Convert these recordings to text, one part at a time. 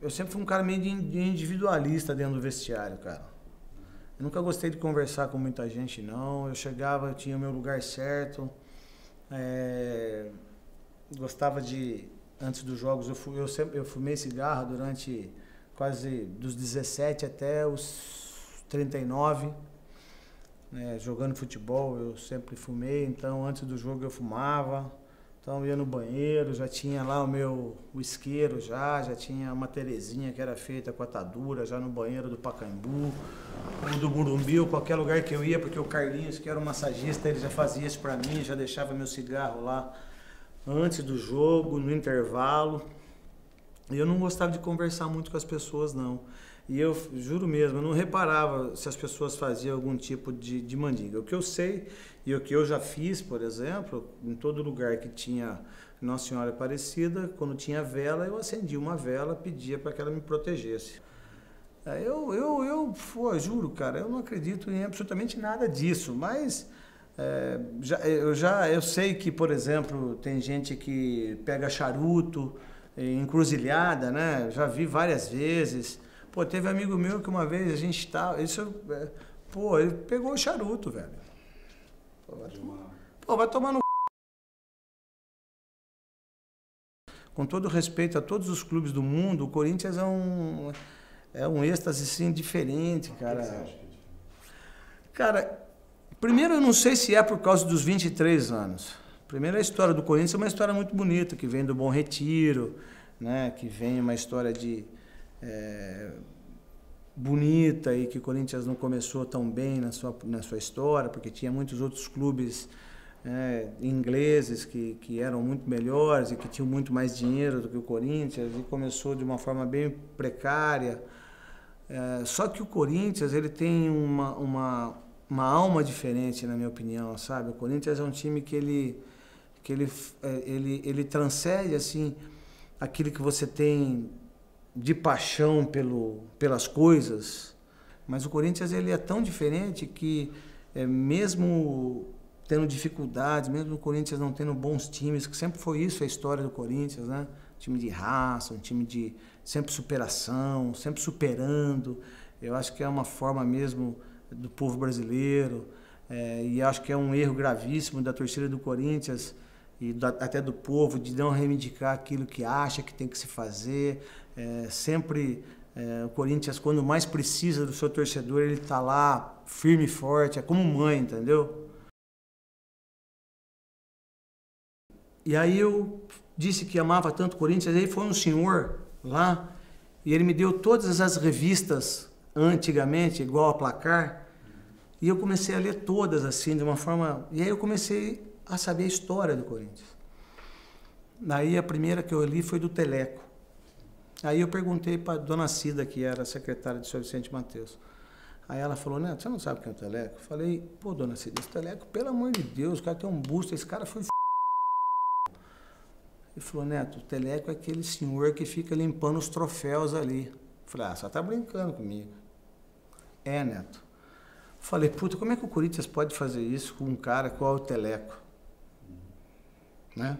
eu sempre fui um cara meio de individualista dentro do vestiário, cara. Eu nunca gostei de conversar com muita gente, não. Eu chegava, eu tinha o meu lugar certo. Gostava de... Antes dos jogos, eu fumei cigarro durante quase dos 17 até os 39. Jogando futebol, eu sempre fumei. Então, antes do jogo, eu fumava. Então, eu ia no banheiro, já tinha lá o isqueiro, já tinha uma Terezinha que era feita com atadura, já no banheiro do Pacaembu, ou do Morumbi, ou qualquer lugar que eu ia, porque o Carlinhos, que era o massagista, ele já fazia isso pra mim, já deixava meu cigarro lá antes do jogo, no intervalo. E eu não gostava de conversar muito com as pessoas, não. E eu juro mesmo, eu não reparava se as pessoas faziam algum tipo de mandinga. O que eu sei e o que eu já fiz, por exemplo, em todo lugar que tinha Nossa Senhora Aparecida, quando tinha vela, eu acendia uma vela, pedia para que ela me protegesse. Juro, cara, eu não acredito em absolutamente nada disso, mas eu sei que, por exemplo, tem gente que pega charuto, encruzilhada, né? Já vi várias vezes. Pô, teve amigo meu que uma vez a gente tava... ele pegou o charuto, velho. Vai tomar no... Com todo respeito a todos os clubes do mundo, o Corinthians é um êxtase, assim, diferente, cara. O que você acha que é diferente? Cara, primeiro eu não sei se é por causa dos 23 anos. Primeiro a história do Corinthians é uma história muito bonita, que vem do Bom Retiro, né? Que vem uma história de... bonita, e que o Corinthians não começou tão bem na sua história, porque tinha muitos outros clubes ingleses que eram muito melhores e que tinham muito mais dinheiro do que o Corinthians, e começou de uma forma bem precária. Só que o Corinthians, ele tem uma alma diferente, na minha opinião, sabe? O Corinthians é um time que ele transcende, assim, aquilo que você tem de paixão pelas coisas, mas o Corinthians, ele é tão diferente que mesmo tendo dificuldades, mesmo o Corinthians não tendo bons times, que sempre foi isso a história do Corinthians, né? Um time de raça, um time de sempre superação, sempre superando. Eu acho que é uma forma mesmo do povo brasileiro, e acho que é um erro gravíssimo da torcida do Corinthians e até do povo, de não reivindicar aquilo que acha que tem que se fazer. O Corinthians, quando mais precisa do seu torcedor, ele está lá firme e forte, é como mãe, entendeu? E aí eu disse que amava tanto o Corinthians, aí foi um senhor lá e ele me deu todas as revistas antigamente, igual a Placar, e eu comecei a ler todas assim, de uma forma... E aí eu comecei a saber a história do Corinthians. Aí a primeira que eu li foi do Teleco. Aí eu perguntei para a dona Cida, que era secretária de São Vicente Mateus. Aí ela falou, Neto, você não sabe quem é o Teleco? Eu falei, pô, dona Cida, esse Teleco, pelo amor de Deus, o cara tem um busto, esse cara foi... Ele falou, Neto, o Teleco é aquele senhor que fica limpando os troféus ali. Eu falei, só tá brincando comigo. Neto. Eu falei, puta, como é que o Corinthians pode fazer isso com um cara qual é o Teleco? Né?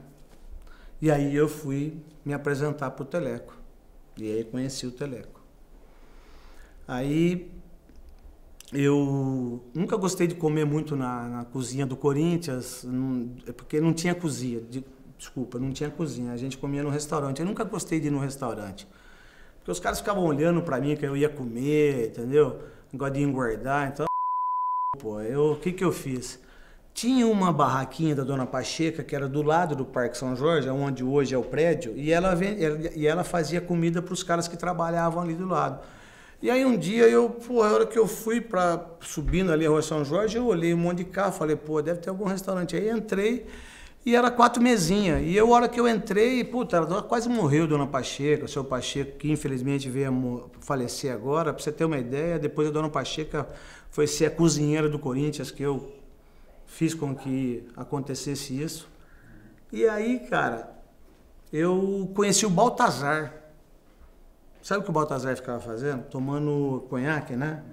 E aí eu fui me apresentar pro Teleco. E aí conheci o Teleco. Aí eu nunca gostei de comer muito na cozinha do Corinthians, porque não tinha cozinha. Desculpa, não tinha cozinha. A gente comia no restaurante. Eu nunca gostei de ir no restaurante. Porque os caras ficavam olhando pra mim que eu ia comer, entendeu? Negócio de engordar. Então, o que eu fiz? Tinha uma barraquinha da Dona Pacheca, que era do lado do Parque São Jorge, onde hoje é o prédio, e ela fazia comida para os caras que trabalhavam ali do lado. E aí um dia, a hora que eu fui subindo ali a Rua São Jorge, eu olhei um monte de carro, falei, deve ter algum restaurante. Aí entrei e era 4 mesinhas. E a hora que eu entrei, ela quase morreu, Dona Pacheca, o seu Pacheco, que infelizmente veio a falecer agora. Para você ter uma ideia, depois a Dona Pacheca foi ser a cozinheira do Corinthians, que eu fiz com que acontecesse isso. E aí, cara, eu conheci o Baltazar. Sabe o que o Baltazar ficava fazendo? Tomando conhaque, né?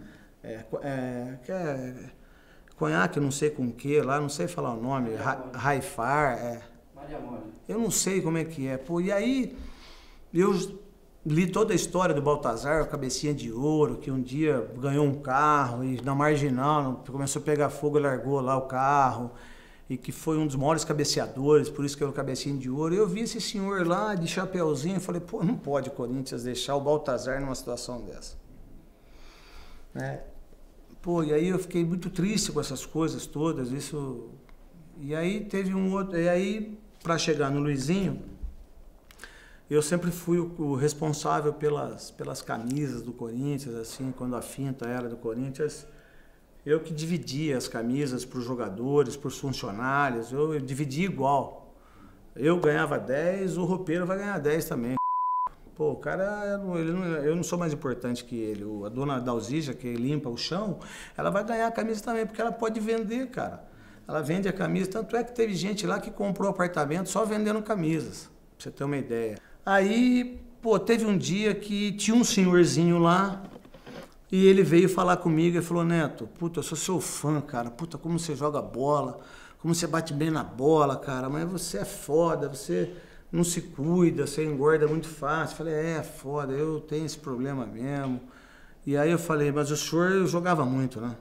Conhaque, não sei com o que lá, não sei falar o nome. Raifar. Maria Mole. Eu não sei como é que é. E aí, eu li toda a história do Baltazar, o Cabecinha de Ouro, que um dia ganhou um carro e na Marginal começou a pegar fogo e largou lá o carro, e que foi um dos maiores cabeceadores, por isso que era o Cabecinha de Ouro. Eu vi esse senhor lá de chapeuzinho e falei, pô, não pode o Corinthians deixar o Baltazar numa situação dessa. Né? Pô, e aí eu fiquei muito triste com essas coisas todas, isso... E aí teve um outro... E aí, para chegar no Luizinho, eu sempre fui o responsável pelas camisas do Corinthians, assim, quando a finta era do Corinthians, eu que dividia as camisas para os jogadores, para os funcionários, eu dividia igual. Eu ganhava 10, o roupeiro vai ganhar 10 também. Pô, o cara, eu não sou mais importante que ele. A dona Dalzija, que limpa o chão, ela vai ganhar a camisa também, porque ela pode vender, cara. Ela vende a camisa, tanto é que teve gente lá que comprou apartamento só vendendo camisas, pra você ter uma ideia. Aí, pô, teve um dia que tinha um senhorzinho lá e ele veio falar comigo e falou, Neto, puta, eu sou seu fã, cara, puta, como você joga bola, como você bate bem na bola, cara, mas você é foda, você não se cuida, você engorda muito fácil. Eu falei, foda, eu tenho esse problema mesmo. E aí eu falei, mas o senhor jogava muito, né?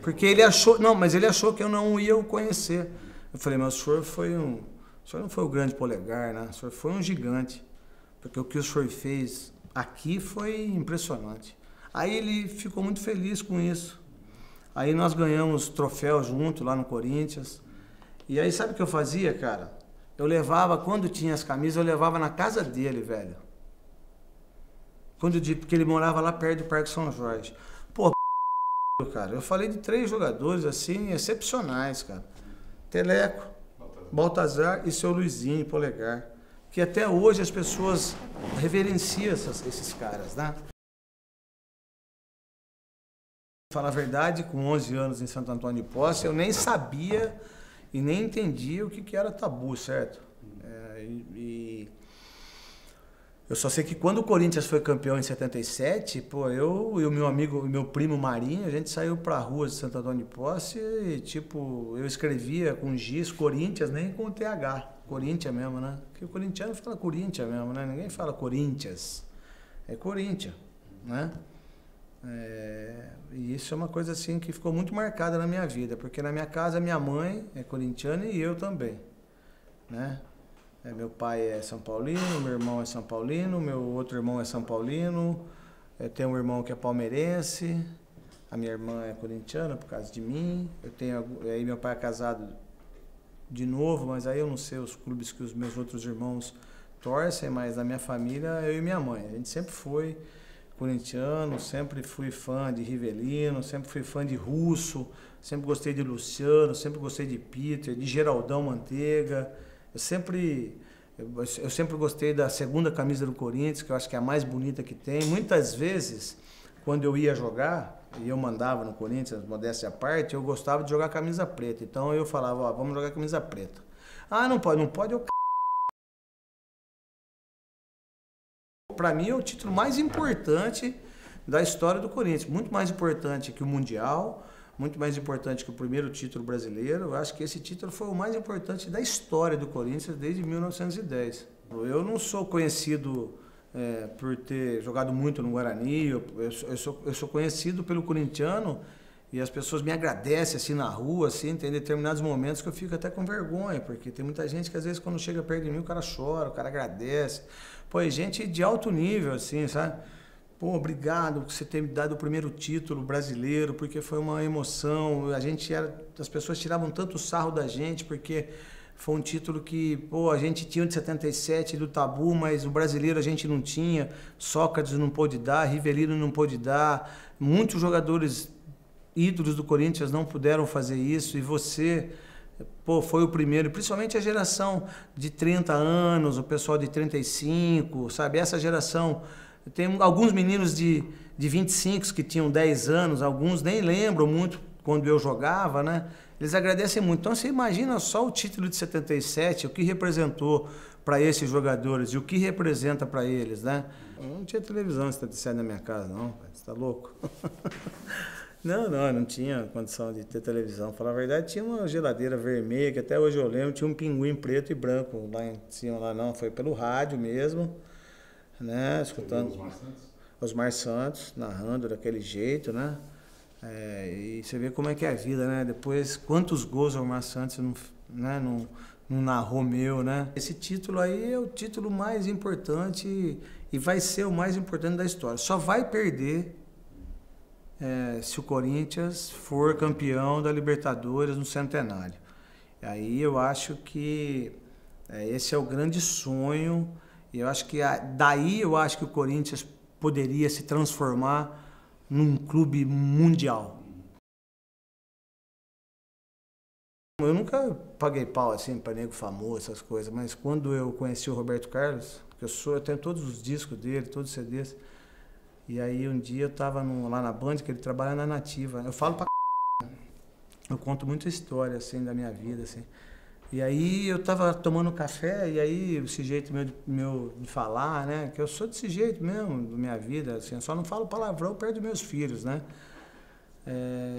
Porque ele achou, não, mas ele achou que eu não ia o conhecer. Eu falei, mas o senhor não foi o grande Polegar, né? O senhor foi um gigante. Porque o que o senhor fez aqui foi impressionante. Aí ele ficou muito feliz com isso. Aí nós ganhamos troféu junto lá no Corinthians. E aí sabe o que eu fazia, cara? Eu levava, quando tinha as camisas, eu levava na casa dele, velho. Porque ele morava lá perto do Parque São Jorge. Pô, cara, eu falei de 3 jogadores, assim, excepcionais, cara. Teleco, Baltazar e seu Luizinho Polegar. Que até hoje as pessoas reverenciam esses caras, né? Pra falar a verdade, com 11 anos em Santo Antônio de Posse, eu nem sabia e nem entendia o que era tabu, certo? Eu só sei que quando o Corinthians foi campeão em 77, pô, eu e o meu amigo, meu primo Marinho, a gente saiu pra rua de Santo Antônio de Posse e, tipo, eu escrevia com giz Corinthians, nem com TH, Corinthians mesmo, né? Porque o corintiano fala Corinthians mesmo, né? Ninguém fala Corinthians, é Corinthians, né? E isso é uma coisa assim que ficou muito marcada na minha vida, porque na minha casa minha mãe é corintiana e eu também, né? Meu pai é São Paulino, meu irmão é São Paulino, meu outro irmão é São Paulino, eu tenho um irmão que é palmeirense, a minha irmã é corintiana por causa de mim, aí meu pai é casado de novo, mas aí eu não sei os clubes que os meus outros irmãos torcem, mas na minha família eu e minha mãe, a gente sempre foi corintiano, sempre fui fã de Rivelino, sempre fui fã de Russo, sempre gostei de Luciano, sempre gostei de Peter, de Geraldão Manteiga. Eu sempre gostei da segunda camisa do Corinthians, que eu acho que é a mais bonita que tem. Muitas vezes, quando eu ia jogar, e eu mandava no Corinthians, modéstia à parte, eu gostava de jogar camisa preta. Então eu falava, ó, vamos jogar camisa preta. Ah, não pode, eu... Para mim é o título mais importante da história do Corinthians, muito mais importante que o Mundial, muito mais importante que o primeiro título brasileiro. Eu acho que esse título foi o mais importante da história do Corinthians desde 1910. Eu não sou conhecido por ter jogado muito no Guarani, eu sou conhecido pelo corintiano e as pessoas me agradecem assim na rua, assim, tem determinados momentos que eu fico até com vergonha, porque tem muita gente que às vezes quando chega perto de mim o cara chora, o cara agradece. Pô, é gente de alto nível, assim, sabe? Pô, obrigado por você ter me dado o primeiro título brasileiro, porque foi uma emoção. As pessoas tiravam tanto sarro da gente, porque foi um título que, pô, a gente tinha o de 77 do Tabu, mas o brasileiro a gente não tinha. Sócrates não pôde dar, Rivelino não pôde dar. Muitos jogadores ídolos do Corinthians não puderam fazer isso, e você, pô, foi o primeiro, principalmente a geração de 30 anos, o pessoal de 35, sabe? Essa geração... Tem alguns meninos de 25 que tinham 10 anos, alguns nem lembram muito quando eu jogava, né? Eles agradecem muito. Então você imagina só o título de 77, o que representou para esses jogadores e o que representa para eles, né? Eu não tinha televisão em 77 na minha casa, não, você tá louco? Não tinha condição de ter televisão. Pra falar a verdade, tinha uma geladeira vermelha, que até hoje eu lembro, tinha um pinguim preto e branco lá em cima, lá não, foi pelo rádio mesmo. né? Escutando Osmar Santos narrando daquele jeito, né? E você vê como é que é a vida, né? Depois, quantos gols o Osmar Santos não narrou meu, né? Esse título aí é o título mais importante e vai ser o mais importante da história. Só vai perder se o Corinthians for campeão da Libertadores no centenário. Aí eu acho que esse é o grande sonho. E eu acho que daí eu acho que o Corinthians poderia se transformar num clube mundial. Eu nunca paguei pau assim para nego famoso, essas coisas, mas quando eu conheci o Roberto Carlos, que eu tenho todos os discos dele, todos os CDs, e aí um dia eu tava lá na Band, que ele trabalha na Nativa. Eu falo pra eu conto muita história assim da minha vida, assim. E aí eu tava tomando café, e aí esse jeito meu de falar, né? Que eu sou desse jeito mesmo, da minha vida, assim, eu só não falo palavrão perto dos meus filhos, né?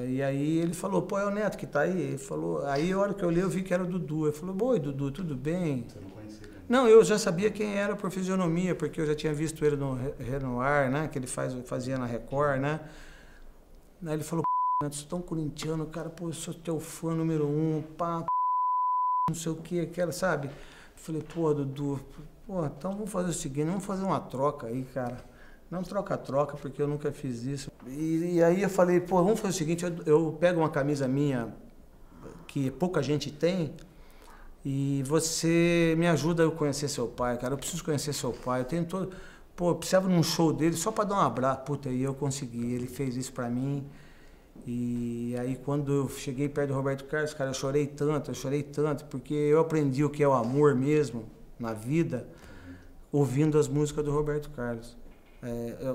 E aí ele falou, pô, é o Neto que tá aí? Ele falou, aí a hora que eu olhei eu vi que era o Dudu. Ele falou, oi Dudu, tudo bem? Você não conhecia? Não, eu já sabia quem era por fisionomia, porque eu já tinha visto ele no Renoir, né? Que ele fazia na Record, né? Aí ele falou, Neto, sou tão corintiano, cara, pô, eu sou teu fã número 1, pá, não sei o que, aquela, sabe? Eu falei, pô, Dudu, pô, então vamos fazer o seguinte, vamos fazer uma troca aí, cara. Não troca-troca, porque eu nunca fiz isso. E aí eu falei, pô, vamos fazer o seguinte, eu pego uma camisa minha, que pouca gente tem, e você me ajuda a eu conhecer seu pai, cara, eu preciso conhecer seu pai, eu tenho todo... Pô, eu precisava num show dele só pra dar um abraço, puta, e eu consegui, ele fez isso pra mim. E aí quando eu cheguei perto do Roberto Carlos, cara, eu chorei tanto, porque eu aprendi o que é o amor mesmo na vida, ouvindo as músicas do Roberto Carlos.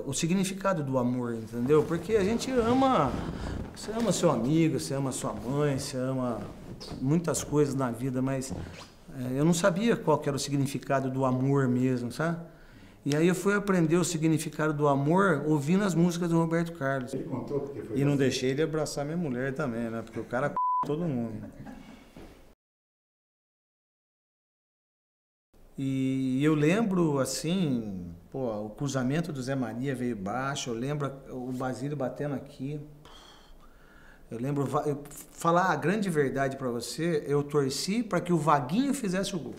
O significado do amor, entendeu? Porque a gente ama, você ama seu amigo, você ama sua mãe, você ama muitas coisas na vida, mas eu não sabia qual que era o significado do amor mesmo, sabe? E aí eu fui aprender o significado do amor ouvindo as músicas do Roberto Carlos. Ele contou porque foi. E não deixei ele abraçar minha mulher também, né? Porque o cara todo mundo. E eu lembro, assim, pô, o cruzamento do Zé Maria veio baixo, eu lembro o Basílio batendo aqui. Eu lembro, falar a grande verdade pra você, eu torci para que o Vaguinho fizesse o gol.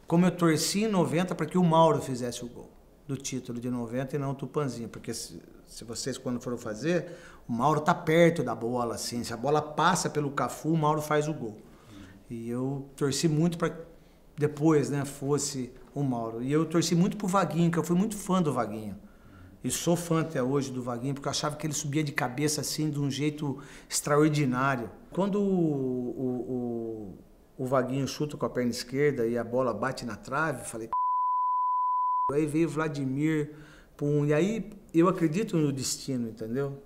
Como eu torci em 90 para que o Mauro fizesse o gol do título de 90 e não o Tupanzinho. Porque se vocês quando foram fazer, o Mauro tá perto da bola, assim. Se a bola passa pelo Cafu, o Mauro faz o gol. E eu torci muito para depois, né, fosse o Mauro. E eu torci muito pro Vaguinho, que eu fui muito fã do Vaguinho. E sou fã até hoje do Vaguinho, porque eu achava que ele subia de cabeça assim, de um jeito extraordinário. Quando o Vaguinho chuta com a perna esquerda e a bola bate na trave, falei, aí veio o Vladimir, pum, e aí eu acredito no destino, entendeu?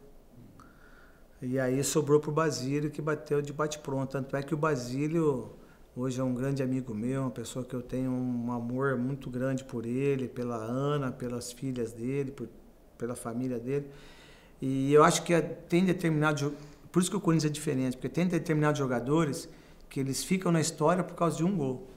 E aí sobrou pro Basílio, que bateu de bate-pronto. Tanto é que o Basílio hoje é um grande amigo meu, uma pessoa que eu tenho um amor muito grande por ele, pela Ana, pelas filhas dele, pela família dele. E eu acho que tem determinados... Por isso que o Corinthians é diferente, porque tem determinados jogadores que eles ficam na história por causa de um gol.